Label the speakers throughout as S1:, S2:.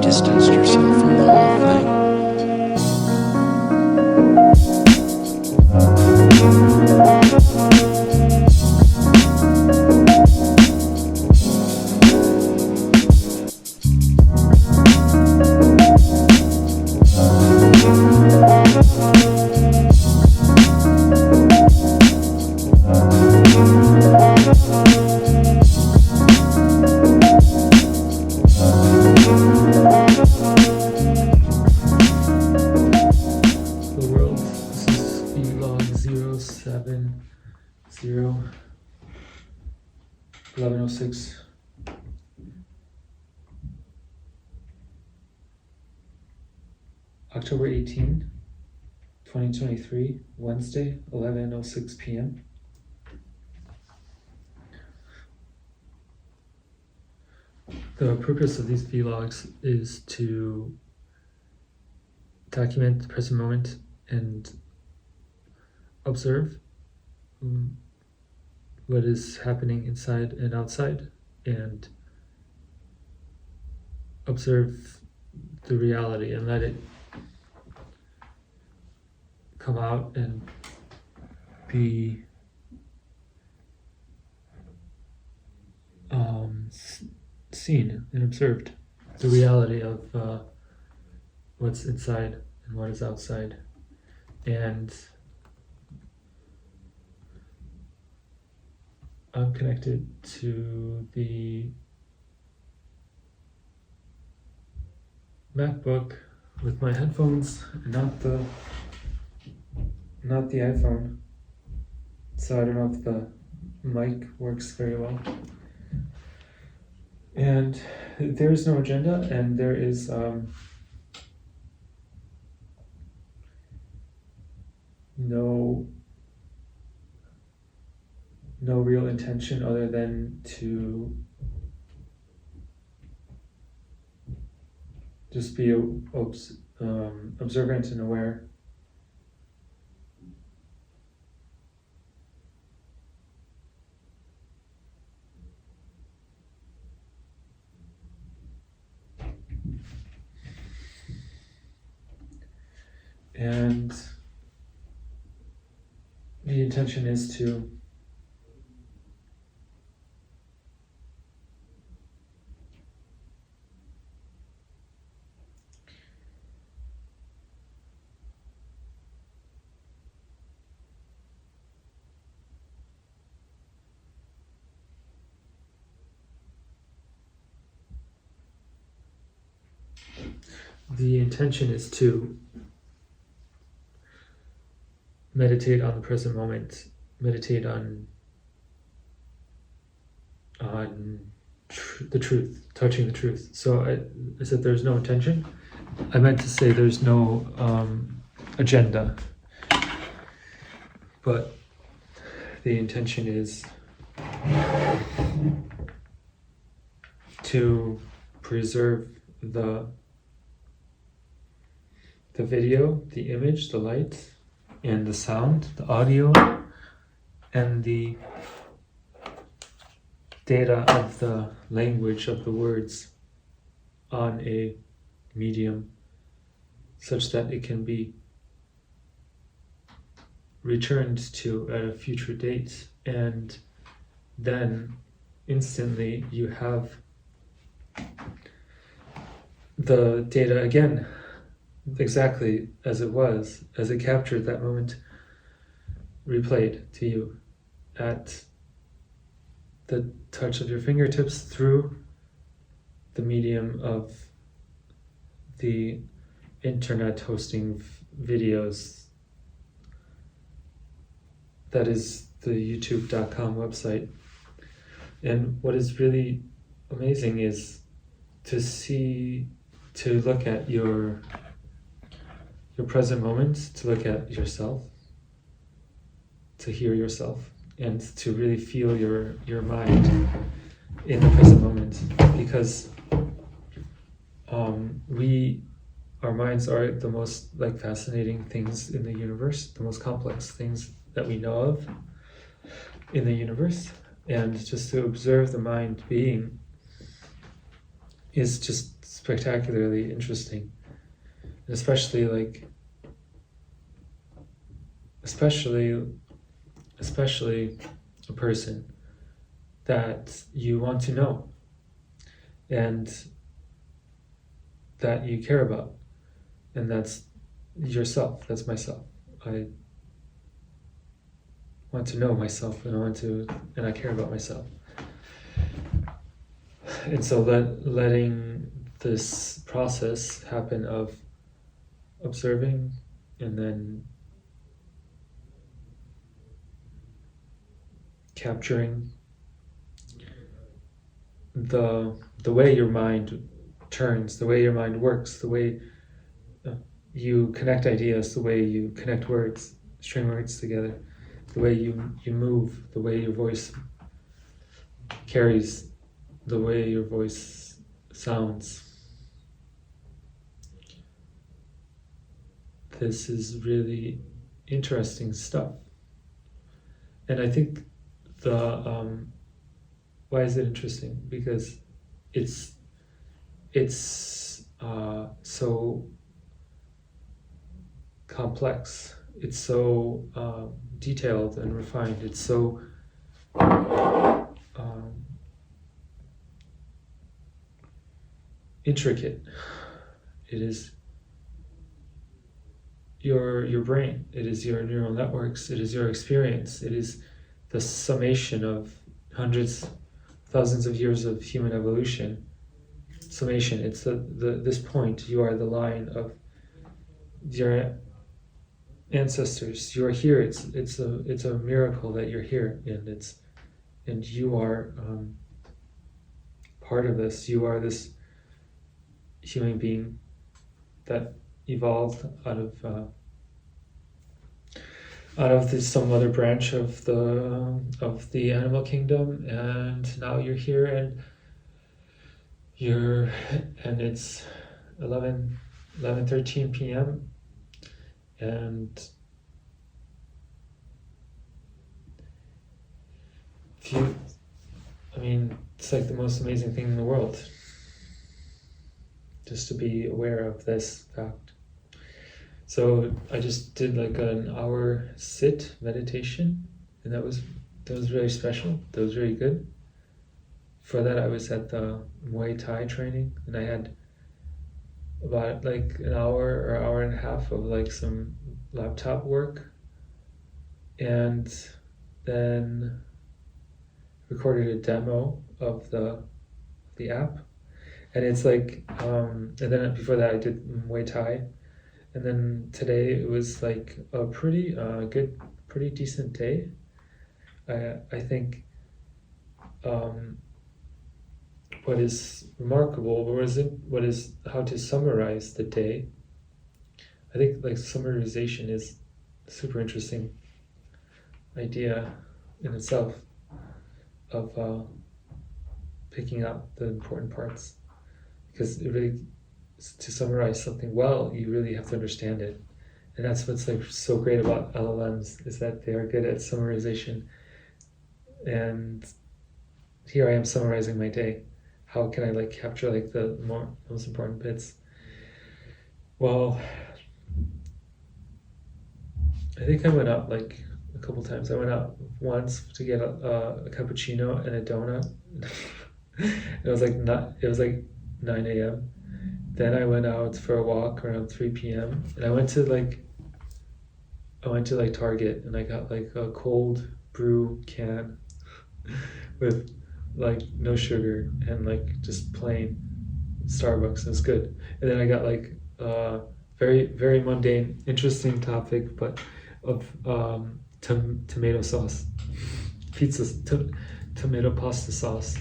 S1: distanced yourself from the whole thing.
S2: Vlog070 11:06. October 18, 2023, Wednesday, 11:06 p.m. The purpose of these vlogs is to document the present moment and observe what is happening inside and outside, and observe the reality and let it come out and be seen and observed, the reality of what's inside and what is outside. And I'm connected to the MacBook with my headphones, not the iPhone. So I don't know if the mic works very well. And there is no agenda, and there is no real intention other than to just be observant and aware. And the intention is to meditate on the present moment, meditate on the truth, touching the truth. So I said there's no intention. I meant to say there's no agenda, but the intention is to preserve the video, the image, the light, and the sound, the audio, and the data of the language of the words on a medium such that it can be returned to at a future date, and then instantly you have the data again, exactly as it was, as it captured that moment, replayed to you at the touch of your fingertips through the medium of the internet hosting videos. That is the youtube.com website. And what is really amazing is to look at your present moment, to look at yourself, to hear yourself, and to really feel your mind in the present moment. Because our minds are the most fascinating things in the universe, the most complex things that we know of in the universe. And just to observe the mind being is just spectacularly interesting, and especially a person that you want to know and that you care about, and that's yourself. That's myself. I want to know myself, and I care about myself. And so letting this process happen of observing and then capturing the way your mind turns, the way your mind works, the way you connect ideas, the way you connect words, string words together, the way you move, the way your voice carries, the way your voice sounds. This is really interesting stuff. And I think why is it interesting? Because it's so complex. It's so detailed and refined. It's so intricate. It is your brain. It is your neural networks. It is your experience. It is the summation of hundreds, thousands of years of human evolution. Summation. It's this point. You are the line of your ancestors. You are here. It's a miracle that you're here, and you are part of this. You are this human being that evolved out of some other branch of the animal kingdom, and now you're here, and it's 11:13 p.m. and it's like the most amazing thing in the world just to be aware of this fact. So I just did like an hour sit meditation, and that was really special. That was really good. For that, I was at the Muay Thai training, and I had about like an hour or hour and a half of like some laptop work, and then recorded a demo of the app. And it's like, and then before that I did Muay Thai, and then today it was like a pretty good, pretty decent day. I think what is remarkable, what is how to summarize the day. I think like summarization is a super interesting idea in itself of picking out the important parts. Because it really, to summarize something well, you really have to understand it, and that's what's like so great about LLMs, is that they are good at summarization. And here I am summarizing my day. How can I like capture like the most important bits? Well, I think I went out like a couple times. I went out once to get a cappuccino and a donut. It was like 9 a.m. Then I went out for a walk around 3 p.m. and I went to Target, and I got like a cold brew can with like no sugar and like just plain Starbucks. It was good. And then I got like very, very mundane, interesting topic, but of tomato sauce, tomato pasta sauce.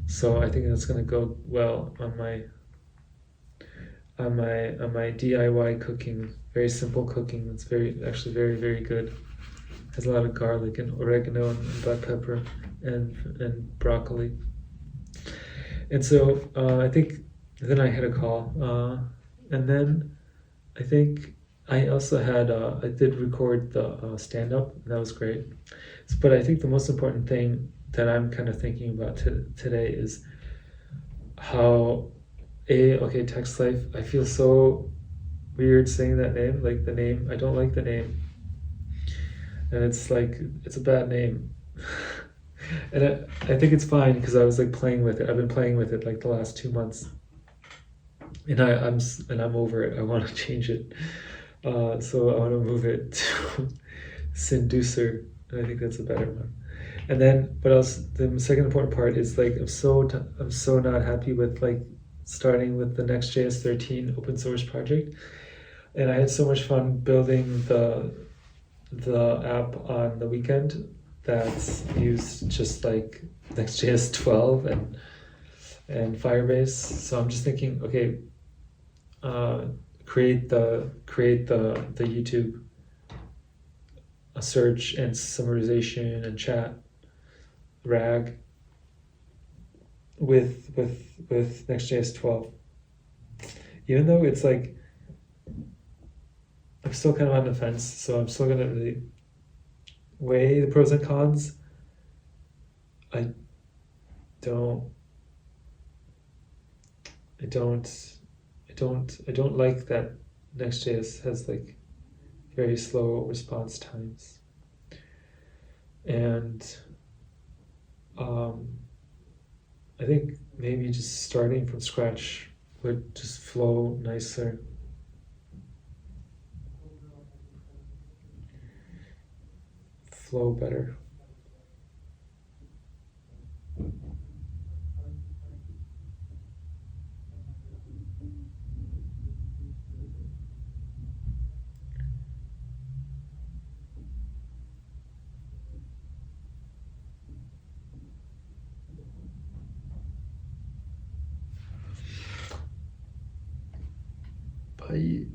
S2: So I think that's gonna go well on my DIY cooking. Very simple cooking. It's actually very, very good. Has a lot of garlic and oregano and black pepper and broccoli. And so I think then I had a call, and then I think I also had I did record the stand up. That was great. But I think the most important thing that I'm kind of thinking about today is how okay, Text Life. I feel so weird saying that name. Like the name, I don't like the name, and it's like it's a bad name. And I think it's fine because I was like playing with it. I've been playing with it like the last 2 months, and I'm over it. I want to change it. So I want to move it to synducer, and I think that's a better one. And then what else? The second important part is like I'm so not happy with like starting with the Next.js 13 open source project, and I had so much fun building the app on the weekend that's used just like Next.js 12 and Firebase. So I'm just thinking, okay, create the YouTube a search and summarization and chat rag with Next.js 12. Even though it's like I'm still kind of on the fence, so I'm still gonna really weigh the pros and cons. I don't I don't I don't like that Next.js has like very slow response times. And I think maybe just starting from scratch would just flow nicer. Flow better. Bye.